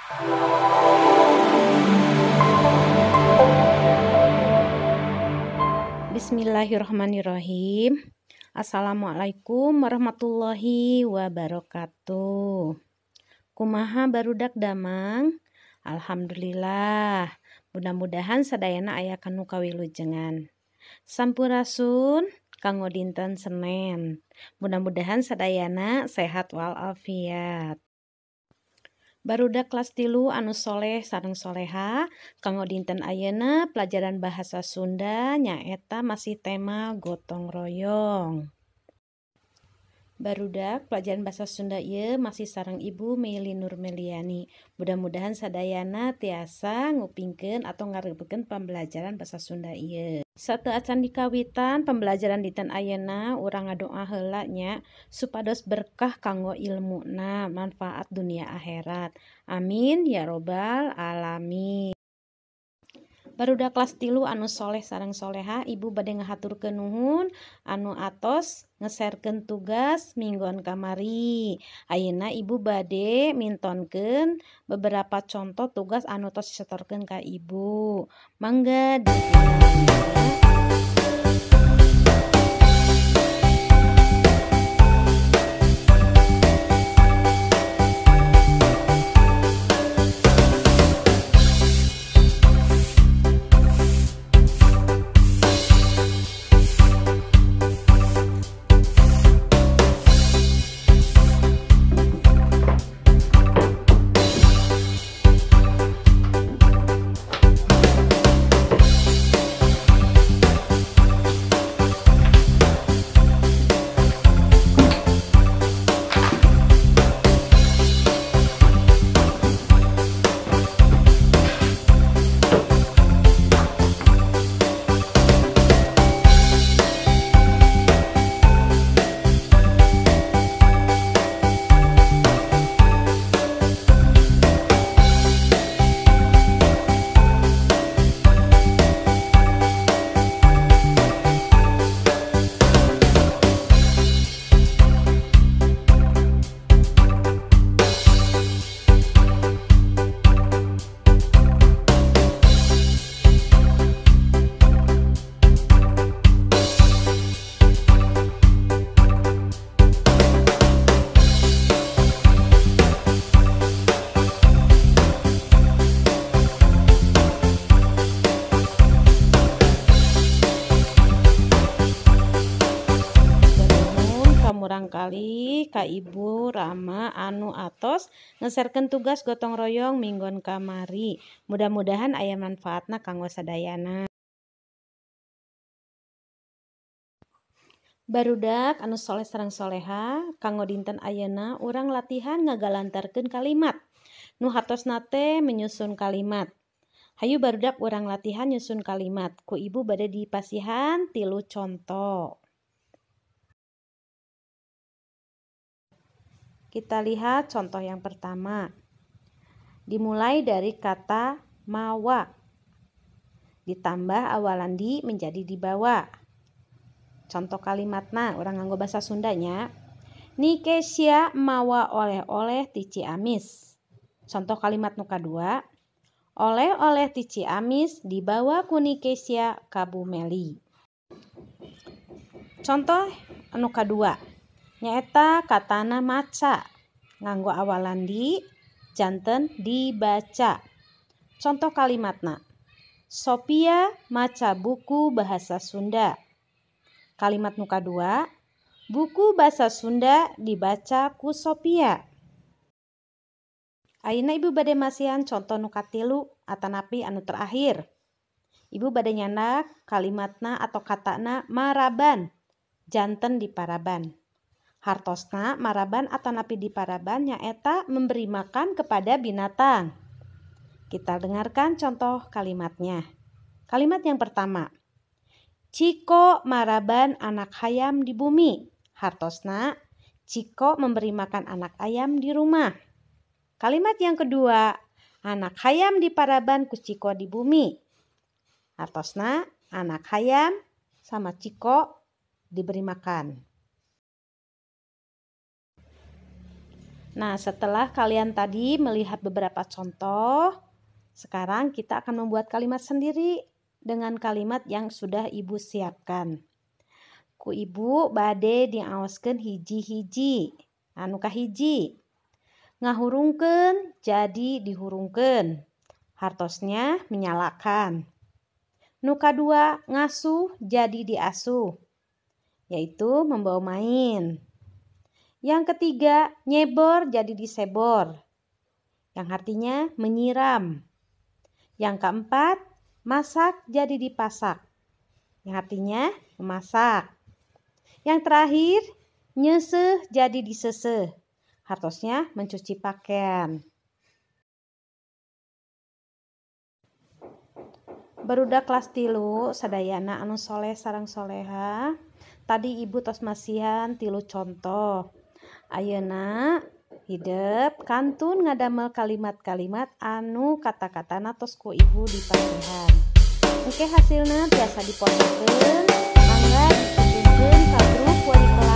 Bismillahirrahmanirrahim. Assalamualaikum warahmatullahi wabarakatuh. Kumaha barudak damang? Alhamdulillah. Mudah-mudahan sadayana aya kanu kawilujengan. Sampurasun kanggo dinten Senen. Mudah-mudahan sadayana sehat walafiat. Barudak kelas 3 anu soleh sareng soleha kanggo dinten ayeuna pelajaran bahasa Sunda nyaeta masih tema gotong royong. Barudak pelajaran bahasa Sunda ieu masih sareng Ibu Meili Nurmeliani. Mudah-mudahan sadayana tiasa ngupingkeun atau ngareupkeun pembelajaran bahasa Sunda ieu. Sateu acan dikawitan pembelajaran dinten ayeuna urang ngadoa heula nya supados berkah kanggo ilmuna, manfaat dunia akhirat. Amin ya robbal alamin. Barudak kelas 3 anu soleh sareng soleha, Ibu bade ngahaturkeun nuhun anu atos ngeserkeun tugas mingguan kamari. Ayeuna Ibu bade mintonkeun beberapa contoh tugas anu tos disetorkeun ka Ibu. Mangga dipilarian. Murangkali ka Ibu Rama anu atos ngeserkeun tugas gotong royong minggon kamari. Mudah-mudahan aya manfaatna kanggo sadayana. Barudak anu soleh sareng soleha kanggo dinten ayeuna urang latihan ngagalantarkeun kalimat. Nu hartosna teh menyusun kalimat. Hayu barudak urang latihan nyusun kalimat. Ku Ibu bade dipasihan 3 contoh. Kita lihat contoh yang pertama. Dimulai dari kata mawa. Ditambah awalan di menjadi dibawa. Contoh kalimatna urang nganggo bahasa Sundanya. Nikesia mawa oleh-oleh ti Ciamis. Contoh kalimat nu kadua. Oleh-oleh ti Ciamis dibawa ku Nikesia ka Bumeli. Contoh anu kadua. Nyaeta katana maca nganggo awalan di janten dibaca. Contoh kalimatna. Sophia maca buku bahasa Sunda. Kalimat nu kadua. Buku bahasa Sunda dibaca ku Sophia. Ayeuna Ibu bade masihan contoh nu katilu atanapi anu terakhir. Ibu bade nyandak kalimatna atau katana maraban janten di paraban. Hartosna maraban atau napi di paraban nyaeta memberi makan kepada binatang. Kita dengarkan contoh kalimatnya. Kalimat yang pertama. Ciko maraban anak hayam di bumi. Hartosna Ciko memberi makan anak ayam di rumah. Kalimat yang kedua. Anak hayam di paraban ku Ciko di bumi. Hartosna anak hayam sama Ciko diberi makan. Nah, setelah kalian tadi melihat beberapa contoh, sekarang kita akan membuat kalimat sendiri dengan kalimat yang sudah Ibu siapkan. Ku Ibu bade diaoskeun hiji-hiji. Anu kahiji, ngahurungkeun jadi dihurungkeun. Hartosnya menyalakan. Nu kadua, ngasuh jadi diasuh, yaitu membawa main. Yang ketiga, nyebor jadi disebor, yang artinya menyiram. Yang keempat, masak jadi dipasak, yang artinya memasak. Yang terakhir, nyeseh jadi diseseh, hartosnya mencuci pakaian. Barudak kelas 3 sadayana anu soleh sareng soleha. Tadi Ibu tos masihan 3 contoh. Ayeuna hidup kantun ngadamel kalimat-kalimat anu kata-katana tos ku Ibu dipasihan. Engke hasilna biasa dipotokeun, mangga ditujukeun ka grup wali